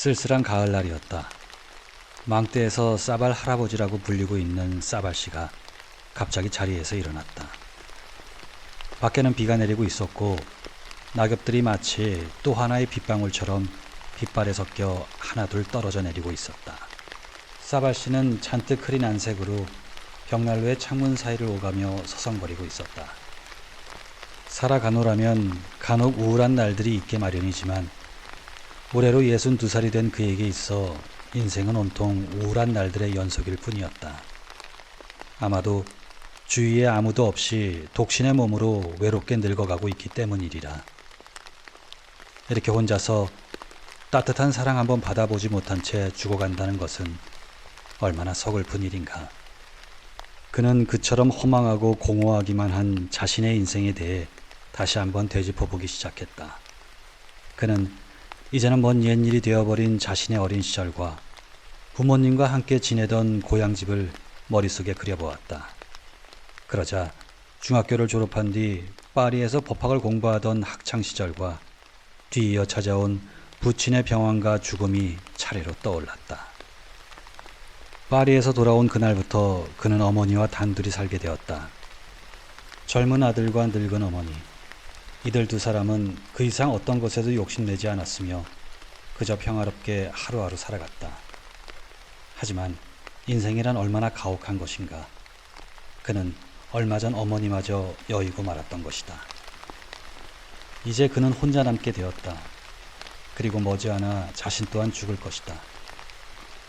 쓸쓸한 가을날이었다. 망대에서 싸발 할아버지라고 불리고 있는 싸발 씨가 갑자기 자리에서 일어났다. 밖에는 비가 내리고 있었고 낙엽들이 마치 또 하나의 빗방울처럼 빗발에 섞여 하나둘 떨어져 내리고 있었다. 싸발 씨는 잔뜩 흐린 안색으로 벽난로의 창문 사이를 오가며 서성거리고 있었다. 살아가노라면 간혹 우울한 날들이 있게 마련이지만 올해로 62살이 된 그에게 있어 인생은 온통 우울한 날들의 연속일 뿐이었다. 아마도 주위에 아무도 없이 독신의 몸으로 외롭게 늙어가고 있기 때문이리라. 이렇게 혼자서 따뜻한 사랑 한번 받아보지 못한 채 죽어간다는 것은 얼마나 서글픈 일인가. 그는 그처럼 허망하고 공허하기만 한 자신의 인생에 대해 다시 한번 되짚어보기 시작했다. 그는 이제는 먼 옛일이 되어버린 자신의 어린 시절과 부모님과 함께 지내던 고향집을 머릿속에 그려보았다. 그러자 중학교를 졸업한 뒤 파리에서 법학을 공부하던 학창시절과 뒤이어 찾아온 부친의 병환과 죽음이 차례로 떠올랐다. 파리에서 돌아온 그날부터 그는 어머니와 단둘이 살게 되었다. 젊은 아들과 늙은 어머니, 이들 두 사람은 그 이상 어떤 것에도 욕심내지 않았으며 그저 평화롭게 하루하루 살아갔다. 하지만 인생이란 얼마나 가혹한 것인가. 그는 얼마 전 어머니마저 여의고 말았던 것이다. 이제 그는 혼자 남게 되었다. 그리고 머지않아 자신 또한 죽을 것이다.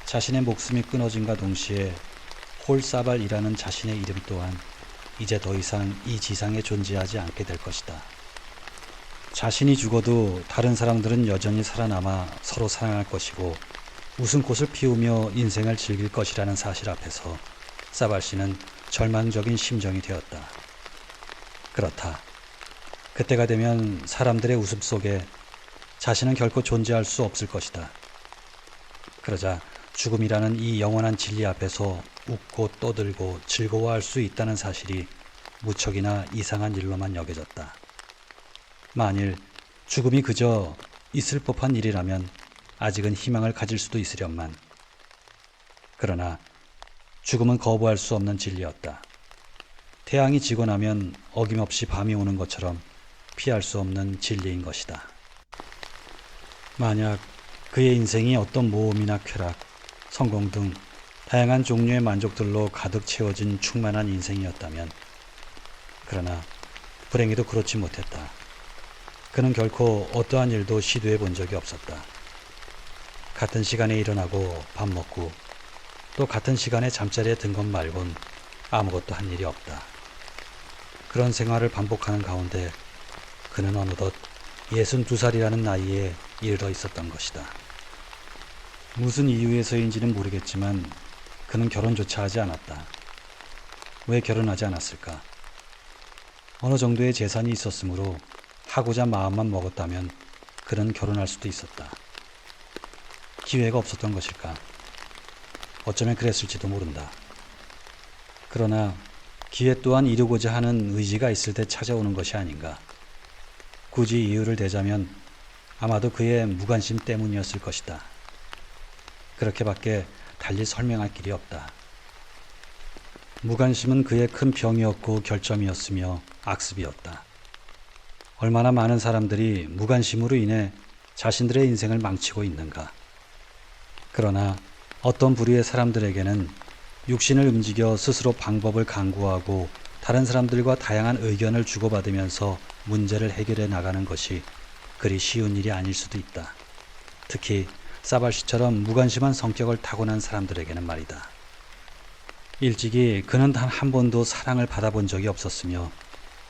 자신의 목숨이 끊어짐과 동시에 홀사발이라는 자신의 이름 또한 이제 더 이상 이 지상에 존재하지 않게 될 것이다. 자신이 죽어도 다른 사람들은 여전히 살아남아 서로 사랑할 것이고 웃음꽃을 피우며 인생을 즐길 것이라는 사실 앞에서 사발 씨는 절망적인 심정이 되었다. 그렇다. 그때가 되면 사람들의 웃음 속에 자신은 결코 존재할 수 없을 것이다. 그러자 죽음이라는 이 영원한 진리 앞에서 웃고 떠들고 즐거워할 수 있다는 사실이 무척이나 이상한 일로만 여겨졌다. 만일 죽음이 그저 있을 법한 일이라면 아직은 희망을 가질 수도 있으련만. 그러나 죽음은 거부할 수 없는 진리였다. 태양이 지고 나면 어김없이 밤이 오는 것처럼 피할 수 없는 진리인 것이다. 만약 그의 인생이 어떤 모험이나 쾌락, 성공 등 다양한 종류의 만족들로 가득 채워진 충만한 인생이었다면, 그러나 불행히도 그렇지 못했다. 그는 결코 어떠한 일도 시도해 본 적이 없었다. 같은 시간에 일어나고 밥 먹고 또 같은 시간에 잠자리에 든 것 말곤 아무것도 한 일이 없다. 그런 생활을 반복하는 가운데 그는 어느덧 62살이라는 나이에 이르러 있었던 것이다. 무슨 이유에서인지는 모르겠지만 그는 결혼조차 하지 않았다. 왜 결혼하지 않았을까? 어느 정도의 재산이 있었으므로 하고자 마음만 먹었다면 그는 결혼할 수도 있었다. 기회가 없었던 것일까? 어쩌면 그랬을지도 모른다. 그러나 기회 또한 이루고자 하는 의지가 있을 때 찾아오는 것이 아닌가. 굳이 이유를 대자면 아마도 그의 무관심 때문이었을 것이다. 그렇게밖에 달리 설명할 길이 없다. 무관심은 그의 큰 병이었고 결점이었으며 악습이었다. 얼마나 많은 사람들이 무관심으로 인해 자신들의 인생을 망치고 있는가. 그러나 어떤 부류의 사람들에게는 육신을 움직여 스스로 방법을 강구하고 다른 사람들과 다양한 의견을 주고받으면서 문제를 해결해 나가는 것이 그리 쉬운 일이 아닐 수도 있다. 특히 사발 씨처럼 무관심한 성격을 타고난 사람들에게는 말이다. 일찍이 그는 단 한 번도 사랑을 받아본 적이 없었으며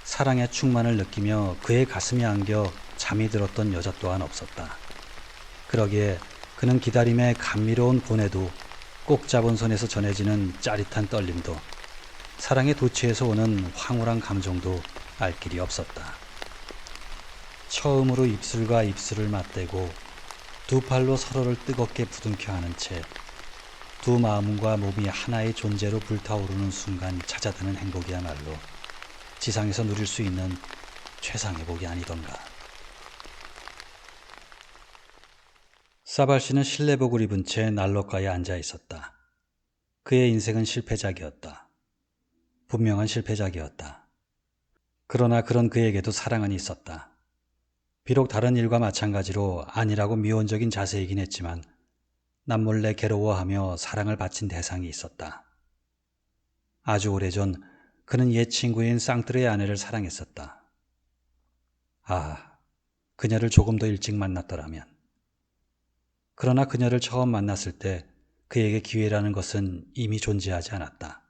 사랑의 충만을 느끼며 그의 가슴에 안겨 잠이 들었던 여자 또한 없었다. 그러기에 그는 기다림의 감미로운 고뇌도, 꼭 잡은 손에서 전해지는 짜릿한 떨림도, 사랑의 도취에서 오는 황홀한 감정도 알 길이 없었다. 처음으로 입술과 입술을 맞대고 두 팔로 서로를 뜨겁게 부둥켜 안은 채 두 마음과 몸이 하나의 존재로 불타오르는 순간 찾아드는 행복이야말로 지상에서 누릴 수 있는 최상의 복이 아니던가. 사발 씨는 실내복을 입은 채 난로가에 앉아 있었다. 그의 인생은 실패작이었다. 분명한 실패작이었다. 그러나 그런 그에게도 사랑은 있었다. 비록 다른 일과 마찬가지로 아니라고 미온적인 자세이긴 했지만 남몰래 괴로워하며 사랑을 바친 대상이 있었다. 아주 오래전 그는 옛 친구인 쌍뜨의 아내를 사랑했었다. 아, 그녀를 조금 더 일찍 만났더라면. 그러나 그녀를 처음 만났을 때 그에게 기회라는 것은 이미 존재하지 않았다.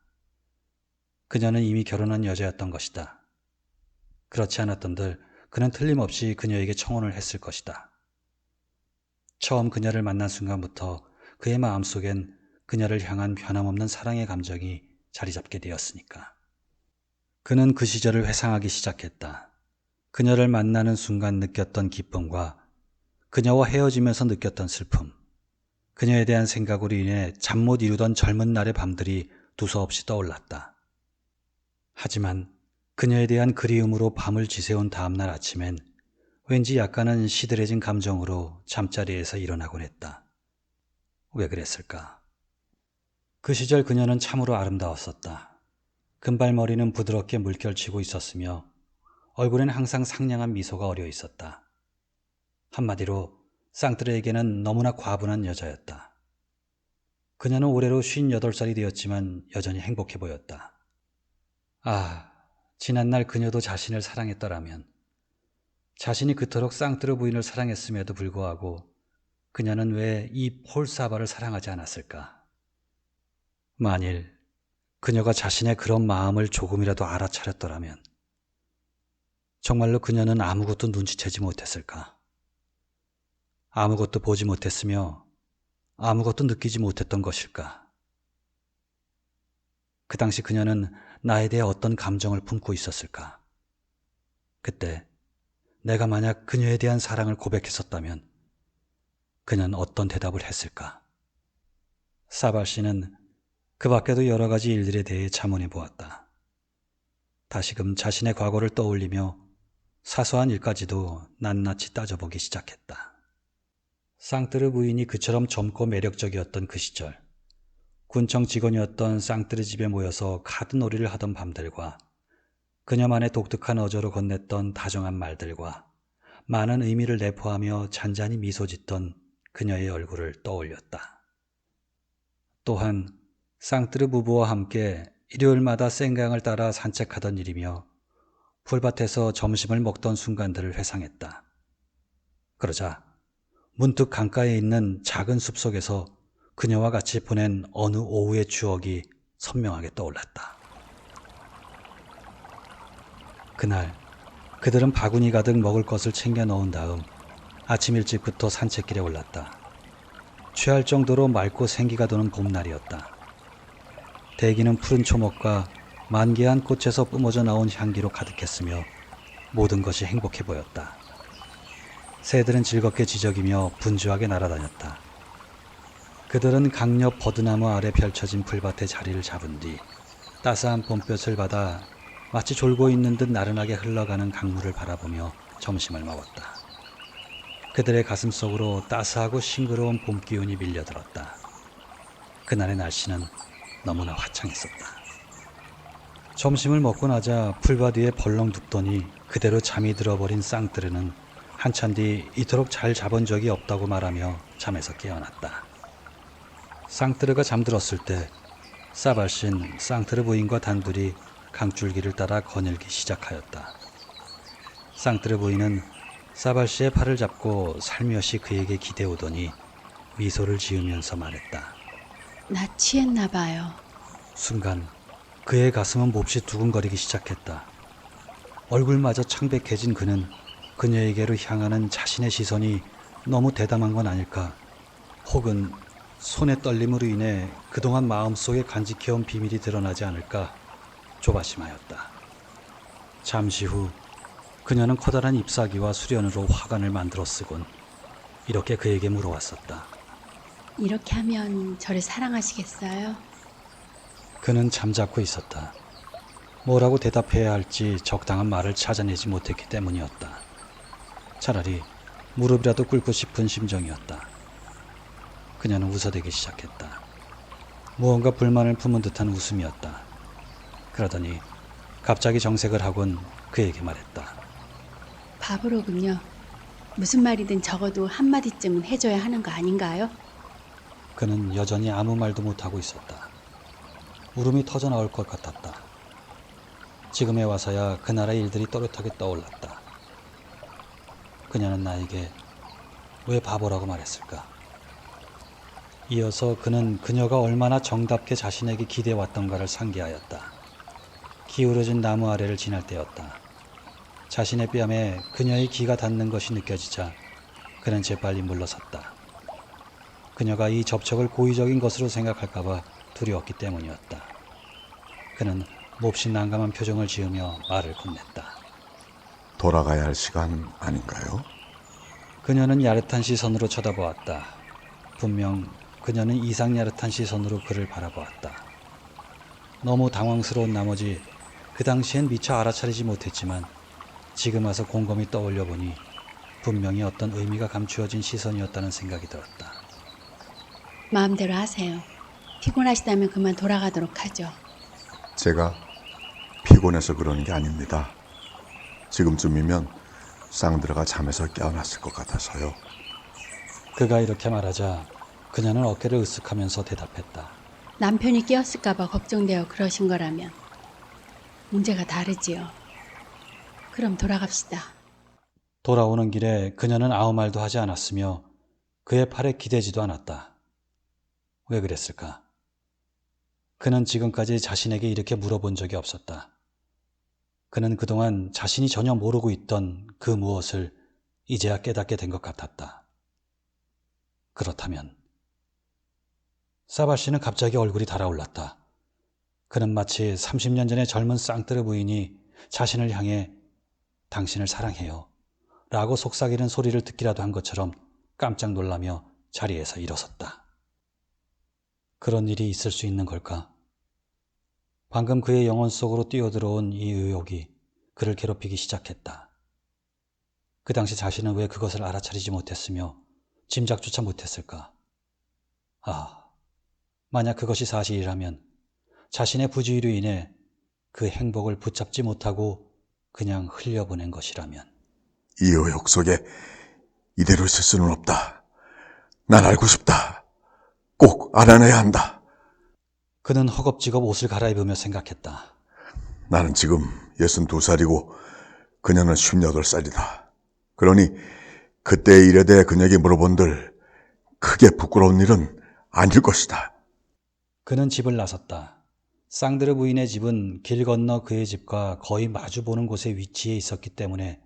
그녀는 이미 결혼한 여자였던 것이다. 그렇지 않았던들 그는 틀림없이 그녀에게 청혼을 했을 것이다. 처음 그녀를 만난 순간부터 그의 마음속엔 그녀를 향한 변함없는 사랑의 감정이 자리 잡게 되었으니까. 그는 그 시절을 회상하기 시작했다. 그녀를 만나는 순간 느꼈던 기쁨과 그녀와 헤어지면서 느꼈던 슬픔, 그녀에 대한 생각으로 인해 잠 못 이루던 젊은 날의 밤들이 두서없이 떠올랐다. 하지만 그녀에 대한 그리움으로 밤을 지새운 다음날 아침엔 왠지 약간은 시들해진 감정으로 잠자리에서 일어나곤 했다. 왜 그랬을까? 그 시절 그녀는 참으로 아름다웠었다. 금발머리는 부드럽게 물결치고 있었으며 얼굴엔 항상 상냥한 미소가 어려 있었다. 한마디로 쌍뜨레에게는 너무나 과분한 여자였다. 그녀는 올해로 58살이 되었지만 여전히 행복해 보였다. 아, 지난날 그녀도 자신을 사랑했더라면, 자신이 그토록 쌍뜨르 부인을 사랑했음에도 불구하고 그녀는 왜 이 폴 사바를 사랑하지 않았을까? 만일 그녀가 자신의 그런 마음을 조금이라도 알아차렸더라면 정말로 그녀는 아무것도 눈치채지 못했을까? 아무것도 보지 못했으며 아무것도 느끼지 못했던 것일까? 그 당시 그녀는 나에 대해 어떤 감정을 품고 있었을까? 그때 내가 만약 그녀에 대한 사랑을 고백했었다면 그녀는 어떤 대답을 했을까? 사발 씨는 그 밖에도 여러 가지 일들에 대해 자문해 보았다. 다시금 자신의 과거를 떠올리며 사소한 일까지도 낱낱이 따져보기 시작했다. 쌍뜨르 부인이 그처럼 젊고 매력적이었던 그 시절, 군청 직원이었던 쌍뜨르 집에 모여서 카드놀이를 하던 밤들과 그녀만의 독특한 어조로 건넸던 다정한 말들과 많은 의미를 내포하며 잔잔히 미소 짓던 그녀의 얼굴을 떠올렸다. 또한 쌍뜨르 부부와 함께 일요일마다 생강을 따라 산책하던 일이며 풀밭에서 점심을 먹던 순간들을 회상했다. 그러자 문득 강가에 있는 작은 숲속에서 그녀와 같이 보낸 어느 오후의 추억이 선명하게 떠올랐다. 그날 그들은 바구니 가득 먹을 것을 챙겨 넣은 다음 아침 일찍부터 산책길에 올랐다. 취할 정도로 맑고 생기가 도는 봄날이었다. 대기는 푸른 초목과 만개한 꽃에서 뿜어져 나온 향기로 가득했으며 모든 것이 행복해 보였다. 새들은 즐겁게 지저귀며 분주하게 날아다녔다. 그들은 강옆 버드나무 아래 펼쳐진 풀밭에 자리를 잡은 뒤 따스한 봄볕을 받아 마치 졸고 있는 듯 나른하게 흘러가는 강물을 바라보며 점심을 먹었다. 그들의 가슴 속으로 따스하고 싱그러운 봄 기운이 밀려들었다. 그날의 날씨는 너무나 화창했었다. 점심을 먹고 나자 풀밭 위에 벌렁 눕더니 그대로 잠이 들어버린 쌍뜨르는 한참 뒤 이토록 잘 잡은 적이 없다고 말하며 잠에서 깨어났다. 쌍뜨르가 잠들었을 때 사발신 쌍뜨르 부인과 단둘이 강줄기를 따라 거닐기 시작하였다. 쌍뜨르 부인은 사발씨의 팔을 잡고 살며시 그에게 기대오더니 미소를 지으면서 말했다. 나 취했나 봐요. 순간 그의 가슴은 몹시 두근거리기 시작했다. 얼굴마저 창백해진 그는 그녀에게로 향하는 자신의 시선이 너무 대담한 건 아닐까, 혹은 손의 떨림으로 인해 그동안 마음속에 간직해온 비밀이 드러나지 않을까 조바심하였다. 잠시 후 그녀는 커다란 잎사귀와 수련으로 화관을 만들어 쓰곤 이렇게 그에게 물어왔었다. 이렇게 하면 저를 사랑하시겠어요? 그는 잠자코 있었다. 뭐라고 대답해야 할지 적당한 말을 찾아내지 못했기 때문이었다. 차라리 무릎이라도 꿇고 싶은 심정이었다. 그녀는 웃어대기 시작했다. 무언가 불만을 품은 듯한 웃음이었다. 그러더니 갑자기 정색을 하곤 그에게 말했다. 바보로군요. 무슨 말이든 적어도 한마디쯤은 해줘야 하는 거 아닌가요? 그는 여전히 아무 말도 못하고 있었다. 울음이 터져나올 것 같았다. 지금에 와서야 그 나라의 일들이 또렷하게 떠올랐다. 그녀는 나에게 왜 바보라고 말했을까? 이어서 그는 그녀가 얼마나 정답게 자신에게 기대왔던가를 상기하였다. 기울어진 나무 아래를 지날 때였다. 자신의 뺨에 그녀의 기가 닿는 것이 느껴지자 그는 재빨리 물러섰다. 그녀가 이 접촉을 고의적인 것으로 생각할까봐 두려웠기 때문이었다. 그는 몹시 난감한 표정을 지으며 말을 건넸다. 돌아가야 할 시간 아닌가요? 그녀는 야릇한 시선으로 쳐다보았다. 분명 그녀는 이상 야릇한 시선으로 그를 바라보았다. 너무 당황스러운 나머지 그 당시엔 미처 알아차리지 못했지만 지금 와서 곰곰이 떠올려 보니 분명히 어떤 의미가 감추어진 시선이었다는 생각이 들었다. 마음대로 하세요. 피곤하시다면 그만 돌아가도록 하죠. 제가 피곤해서 그러는 게 아닙니다. 지금쯤이면 쌍드라가 잠에서 깨어났을 것 같아서요. 그가 이렇게 말하자 그녀는 어깨를 으쓱하면서 대답했다. 남편이 깨었을까봐 걱정되어 그러신 거라면 문제가 다르지요. 그럼 돌아갑시다. 돌아오는 길에 그녀는 아무 말도 하지 않았으며 그의 팔에 기대지도 않았다. 왜 그랬을까? 그는 지금까지 자신에게 이렇게 물어본 적이 없었다. 그는 그동안 자신이 전혀 모르고 있던 그 무엇을 이제야 깨닫게 된 것 같았다. 그렇다면 사바 씨는 갑자기 얼굴이 달아올랐다. 그는 마치 30년 전의 젊은 쌍뜨르 부인이 자신을 향해 당신을 사랑해요 라고 속삭이는 소리를 듣기라도 한 것처럼 깜짝 놀라며 자리에서 일어섰다. 그런 일이 있을 수 있는 걸까? 방금 그의 영혼 속으로 뛰어들어온 이 의혹이 그를 괴롭히기 시작했다. 그 당시 자신은 왜 그것을 알아차리지 못했으며 짐작조차 못했을까? 만약 그것이 사실이라면 자신의 부주의로 인해 그 행복을 붙잡지 못하고 그냥 흘려보낸 것이라면. 이 의혹 속에 이대로 있을 수는 없다. 난 알고 싶다. 꼭 알아내야 한다. 그는 허겁지겁 옷을 갈아입으며 생각했다. 나는 지금 62살이고 그녀는 58살이다. 그러니 그때의 일에 대해 그녀에게 물어본들 크게 부끄러운 일은 아닐 것이다. 그는 집을 나섰다. 쌍드르 부인의 집은 길 건너 그의 집과 거의 마주보는 곳에 위치해 있었기 때문에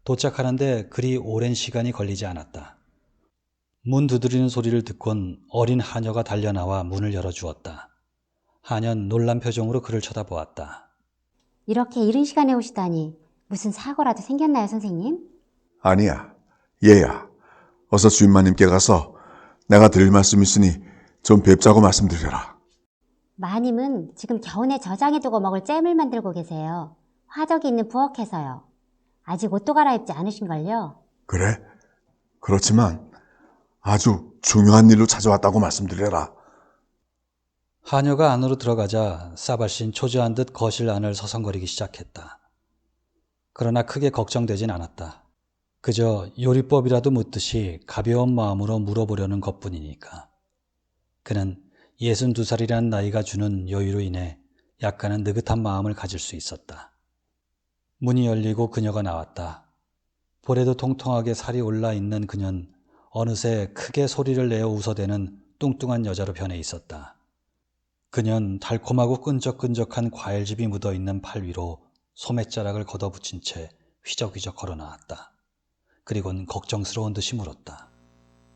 도착하는데 그리 오랜 시간이 걸리지 않았다. 문 두드리는 소리를 듣곤 어린 하녀가 달려나와 문을 열어주었다. 하녀는 놀란 표정으로 그를 쳐다보았다. 이렇게 이른 시간에 오시다니 무슨 사고라도 생겼나요, 선생님? 아니야, 얘야. 어서 주인마님께 가서 내가 드릴 말씀 있으니 좀 뵙자고 말씀드려라. 마님은 지금 겨우내 저장해 두고 먹을 잼을 만들고 계세요. 화덕이 있는 부엌에서요. 아직 옷도 갈아입지 않으신걸요? 그래? 그렇지만 아주 중요한 일로 찾아왔다고 말씀드려라. 하녀가 안으로 들어가자 사발신 초조한 듯 거실 안을 서성거리기 시작했다. 그러나 크게 걱정되진 않았다. 그저 요리법이라도 묻듯이 가벼운 마음으로 물어보려는 것뿐이니까. 그는 62살이라는 나이가 주는 여유로 인해 약간은 느긋한 마음을 가질 수 있었다. 문이 열리고 그녀가 나왔다. 볼에도 통통하게 살이 올라 있는 그녀는 어느새 크게 소리를 내어 웃어대는 뚱뚱한 여자로 변해 있었다. 그녀는 달콤하고 끈적끈적한 과일즙이 묻어있는 팔 위로 소매자락을 걷어붙인 채 휘적휘적 걸어 나왔다. 그리고는 걱정스러운 듯이 물었다.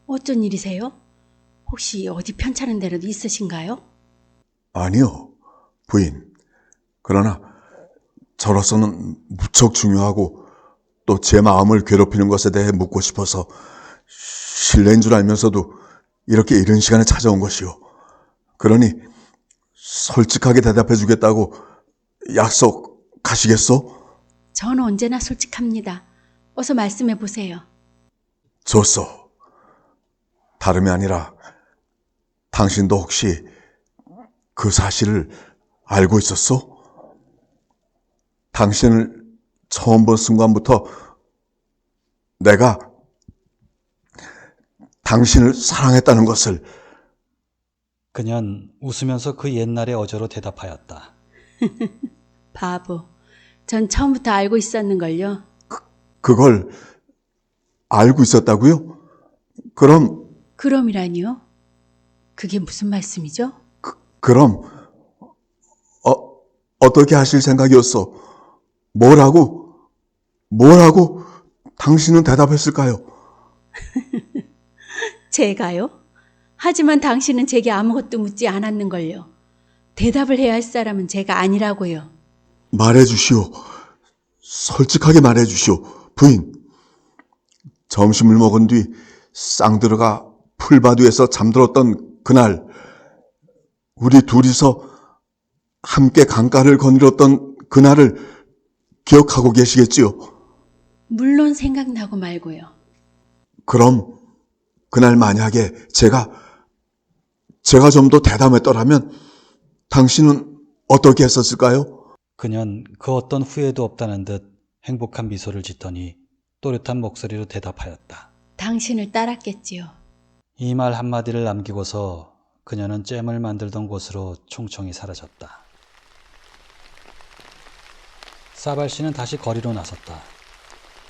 어쩐 일이세요? 혹시 어디 편찮은 데라도 있으신가요? 아니요, 부인. 그러나 저로서는 무척 중요하고 또 제 마음을 괴롭히는 것에 대해 묻고 싶어서 실례인 줄 알면서도 이렇게 이른 시간에 찾아온 것이요. 그러니 솔직하게 대답해 주겠다고 약속하시겠소? 저는 언제나 솔직합니다. 어서 말씀해 보세요. 좋소. 다름이 아니라 당신도 혹시 그 사실을 알고 있었어? 당신을 처음 본 순간부터 내가 당신을 사랑했다는 것을. 그년 웃으면서 그 옛날의 어조로 대답하였다. 바보. 전 처음부터 알고 있었는걸요. 그걸 알고 있었다고요? 그럼이라니요? 그게 무슨 말씀이죠? 그럼 어떻게 하실 생각이었어? 뭐라고 당신은 대답했을까요? 제가요? 하지만 당신은 제게 아무것도 묻지 않았는걸요. 대답을 해야 할 사람은 제가 아니라고요. 말해주시오. 솔직하게 말해주시오. 부인, 점심을 먹은 뒤 쌍들어가 풀바위에서 잠들었던 그날, 우리 둘이서 함께 강가를 거닐었던 그날을 기억하고 계시겠지요? 물론 생각나고 말고요. 그럼 그날 만약에 제가 좀 더 대담했더라면 당신은 어떻게 했었을까요? 그년 그 어떤 후회도 없다는 듯 행복한 미소를 짓더니 또렷한 목소리로 대답하였다. 당신을 따랐겠지요. 이 말 한마디를 남기고서 그녀는 잼을 만들던 곳으로 총총히 사라졌다. 사발 씨는 다시 거리로 나섰다.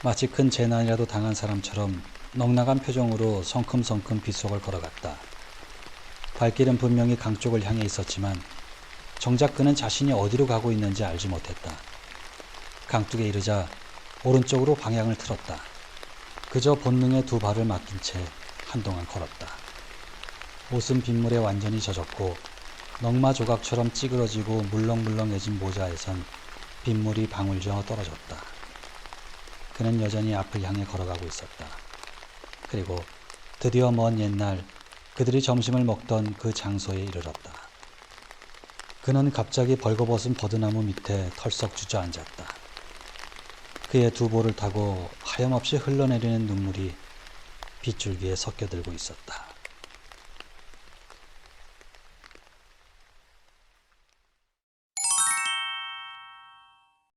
마치 큰 재난이라도 당한 사람처럼 넉나간 표정으로 성큼성큼 빗속을 걸어갔다. 발길은 분명히 강 쪽을 향해 있었지만 정작 그는 자신이 어디로 가고 있는지 알지 못했다. 강둑에 이르자 오른쪽으로 방향을 틀었다. 그저 본능에 두 발을 맡긴 채 한동안 걸었다. 옷은 빗물에 완전히 젖었고 넝마 조각처럼 찌그러지고 물렁물렁해진 모자에선 빗물이 방울져 떨어졌다. 그는 여전히 앞을 향해 걸어가고 있었다. 그리고 드디어 먼 옛날 그들이 점심을 먹던 그 장소에 이르렀다. 그는 갑자기 벌거벗은 버드나무 밑에 털썩 주저앉았다. 그의 두 볼을 타고 하염없이 흘러내리는 눈물이 빗줄기에 섞여들고 있었다.